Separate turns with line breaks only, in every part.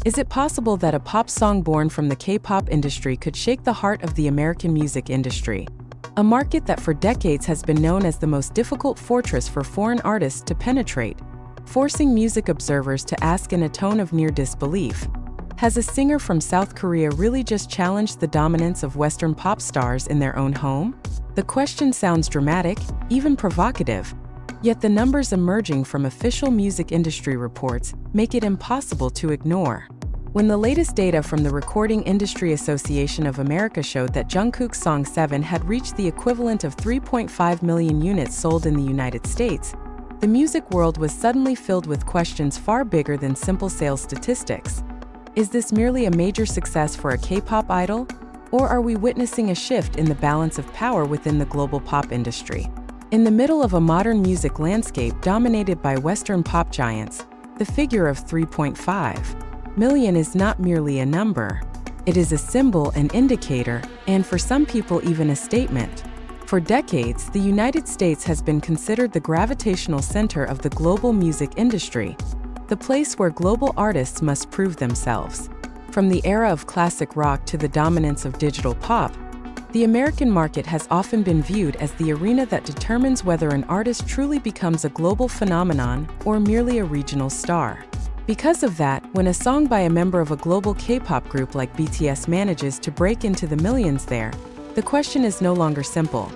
Is it possible that a pop song born from the K-pop industry could shake the heart of the American music industry? A market that for decades has been known as the most difficult fortress for foreign artists to penetrate, forcing music observers to ask in a tone of near disbelief, has a singer from South Korea really just challenged the dominance of Western pop stars in their own home? The question sounds dramatic, even provocative, yet the numbers emerging from official music industry reports make it impossible to ignore. When the latest data from the Recording Industry Association of America showed that Jungkook's song 7 had reached the equivalent of 3.5 million units sold in the United States, the music world was suddenly filled with questions far bigger than simple sales statistics. Is this merely a major success for a K-pop idol? Or are we witnessing a shift in the balance of power within the global pop industry? In the middle of a modern music landscape dominated by Western pop giants, the figure of 3.5 million is not merely a number. It is a symbol, an indicator, and for some people even a statement. For decades, the United States has been considered the gravitational center of the global music industry, the place where global artists must prove themselves. From the era of classic rock to the dominance of digital pop, the American market has often been viewed as the arena that determines whether an artist truly becomes a global phenomenon or merely a regional star. Because of that, when a song by a member of a global K-pop group like BTS manages to break into the millions there, the question is no longer simple.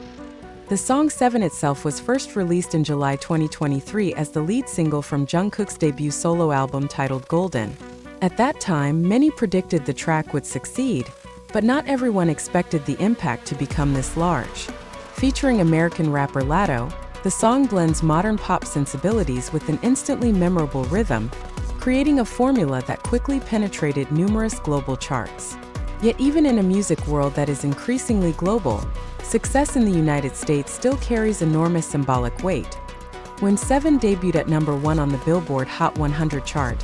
The song 7 itself was first released in July 2023 as the lead single from Jungkook's debut solo album titled Golden. At that time, many predicted the track would succeed, but not everyone expected the impact to become this large. Featuring American rapper Latto, the song blends modern pop sensibilities with an instantly memorable rhythm, creating a formula that quickly penetrated numerous global charts. Yet even in a music world that is increasingly global, success in the United States still carries enormous symbolic weight. When 7 debuted at number 1 on the Billboard Hot 100 chart,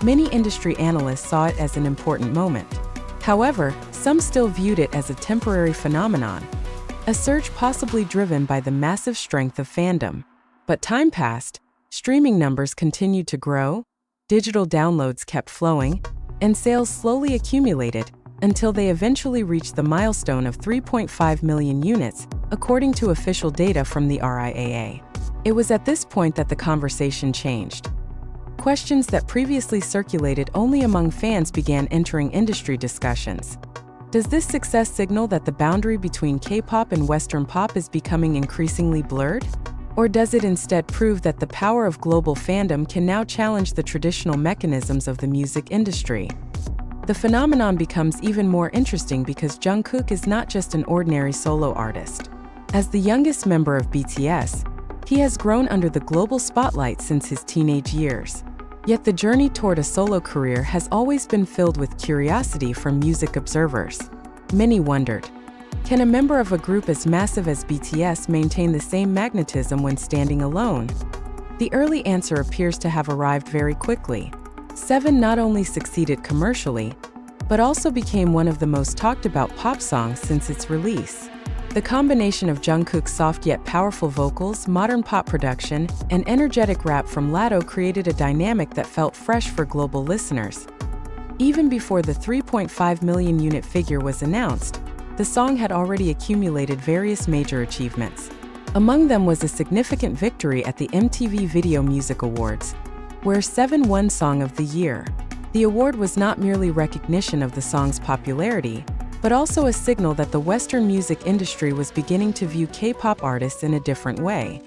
many industry analysts saw it as an important moment. However, some still viewed it as a temporary phenomenon, a surge possibly driven by the massive strength of fandom. But time passed, streaming numbers continued to grow, digital downloads kept flowing, and sales slowly accumulated, until they eventually reached the milestone of 3.5 million units, according to official data from the RIAA. It was at this point that the conversation changed. Questions that previously circulated only among fans began entering industry discussions. Does this success signal that the boundary between K-pop and Western pop is becoming increasingly blurred? Or does it instead prove that the power of global fandom can now challenge the traditional mechanisms of the music industry? The phenomenon becomes even more interesting because Jungkook is not just an ordinary solo artist. As the youngest member of BTS, he has grown under the global spotlight since his teenage years. Yet the journey toward a solo career has always been filled with curiosity from music observers. Many wondered, can a member of a group as massive as BTS maintain the same magnetism when standing alone? The early answer appears to have arrived very quickly. 7 not only succeeded commercially, but also became one of the most talked about pop songs since its release. The combination of Jungkook's soft yet powerful vocals, modern pop production, and energetic rap from Latto created a dynamic that felt fresh for global listeners. Even before the 3.5 million unit figure was announced, the song had already accumulated various major achievements. Among them was a significant victory at the MTV Video Music Awards, where 7 won Song of the Year. The award was not merely recognition of the song's popularity, but also a signal that the Western music industry was beginning to view K-pop artists in a different way.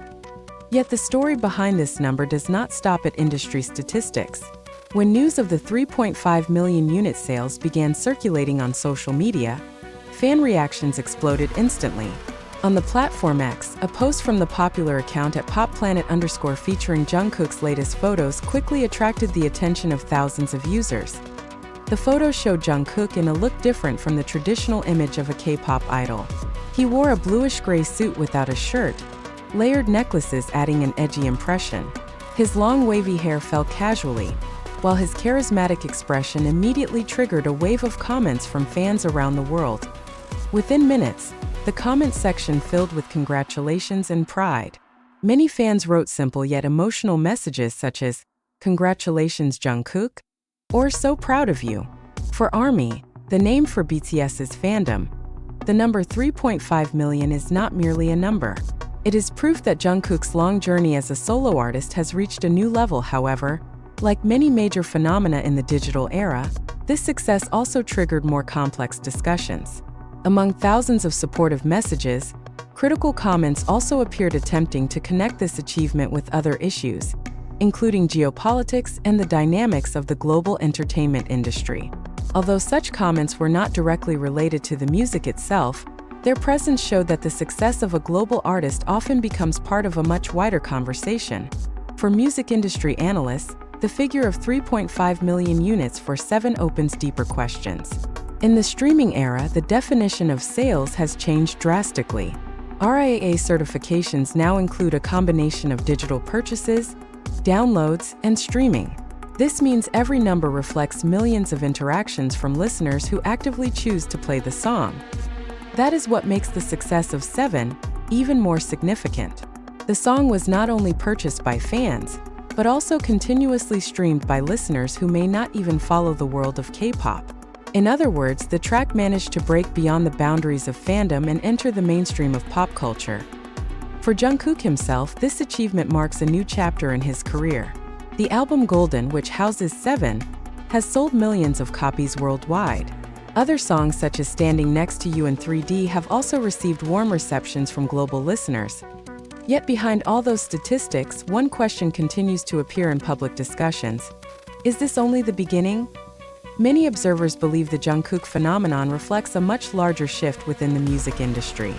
Yet the story behind this number does not stop at industry statistics. When news of the 3.5 million unit sales began circulating on social media, fan reactions exploded instantly. On the platform X, a post from the popular account at @popplanet_ featuring Jungkook's latest photos quickly attracted the attention of thousands of users. The photos showed Jungkook in a look different from the traditional image of a K-pop idol. He wore a bluish-gray suit without a shirt, layered necklaces adding an edgy impression. His long wavy hair fell casually, while his charismatic expression immediately triggered a wave of comments from fans around the world. Within minutes, the comment section filled with congratulations and pride. Many fans wrote simple yet emotional messages such as, "Congratulations Jungkook," or so proud of you. For ARMY, the name for BTS's fandom, the number 3.5 million is not merely a number. It is proof that Jungkook's long journey as a solo artist has reached a new level. However, like many major phenomena in the digital era, this success also triggered more complex discussions. Among thousands of supportive messages, critical comments also appeared attempting to connect this achievement with other issues, including geopolitics and the dynamics of the global entertainment industry. Although such comments were not directly related to the music itself, their presence showed that the success of a global artist often becomes part of a much wider conversation. For music industry analysts, the figure of 3.5 million units for 7 opens deeper questions. In the streaming era, the definition of sales has changed drastically. RIAA certifications now include a combination of digital purchases, downloads, and streaming. This means every number reflects millions of interactions from listeners who actively choose to play the song. That is what makes the success of 7 even more significant. The song was not only purchased by fans, but also continuously streamed by listeners who may not even follow the world of K-pop. In other words, the track managed to break beyond the boundaries of fandom and enter the mainstream of pop culture. For Jungkook himself, this achievement marks a new chapter in his career. The album Golden, which houses 7, has sold millions of copies worldwide. Other songs such as Standing Next to You and 3D have also received warm receptions from global listeners. Yet behind all those statistics, one question continues to appear in public discussions. Is this only the beginning? Many observers believe the Jungkook phenomenon reflects a much larger shift within the music industry.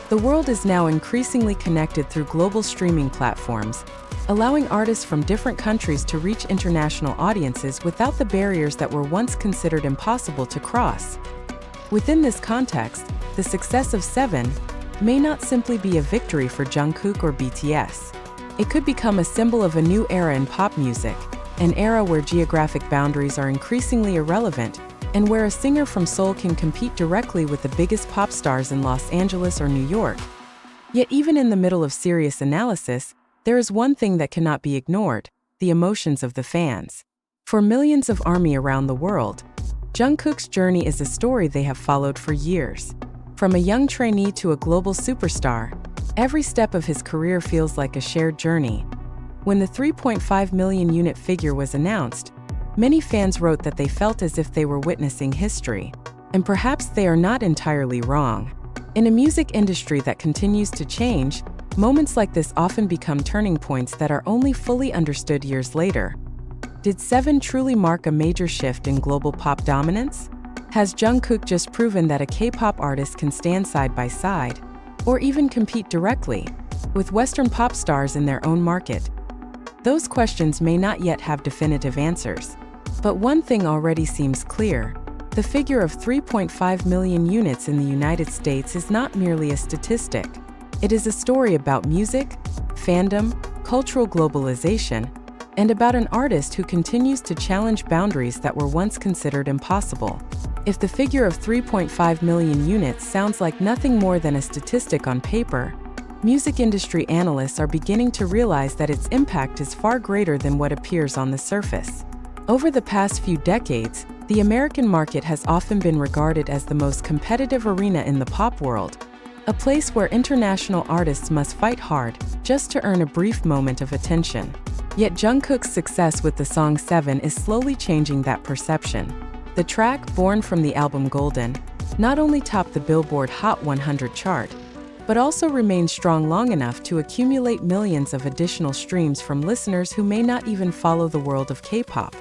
The world is now increasingly connected through global streaming platforms, allowing artists from different countries to reach international audiences without the barriers that were once considered impossible to cross. Within this context, the success of 7 may not simply be a victory for Jungkook or BTS. It could become a symbol of a new era in pop music, an era where geographic boundaries are increasingly irrelevant, and where a singer from Seoul can compete directly with the biggest pop stars in Los Angeles or New York. Yet even in the middle of serious analysis, there is one thing that cannot be ignored: the emotions of the fans. For millions of ARMY around the world, Jungkook's journey is a story they have followed for years. From a young trainee to a global superstar, every step of his career feels like a shared journey. When the 3.5 million unit figure was announced, many fans wrote that they felt as if they were witnessing history. And perhaps they are not entirely wrong. In a music industry that continues to change, moments like this often become turning points that are only fully understood years later. Did 7 truly mark a major shift in global pop dominance? Has Jungkook just proven that a K-pop artist can stand side by side, or even compete directly, with Western pop stars in their own market? Those questions may not yet have definitive answers. But one thing already seems clear: the figure of 3.5 million units in the United States is not merely a statistic. It is a story about music, fandom, cultural globalization, and about an artist who continues to challenge boundaries that were once considered impossible. If the figure of 3.5 million units sounds like nothing more than a statistic on paper, music industry analysts are beginning to realize that its impact is far greater than what appears on the surface. Over the past few decades, the American market has often been regarded as the most competitive arena in the pop world, a place where international artists must fight hard just to earn a brief moment of attention. Yet Jungkook's success with the song 7 is slowly changing that perception. The track, born from the album Golden, not only topped the Billboard Hot 100 chart, but also remained strong long enough to accumulate millions of additional streams from listeners who may not even follow the world of K-pop.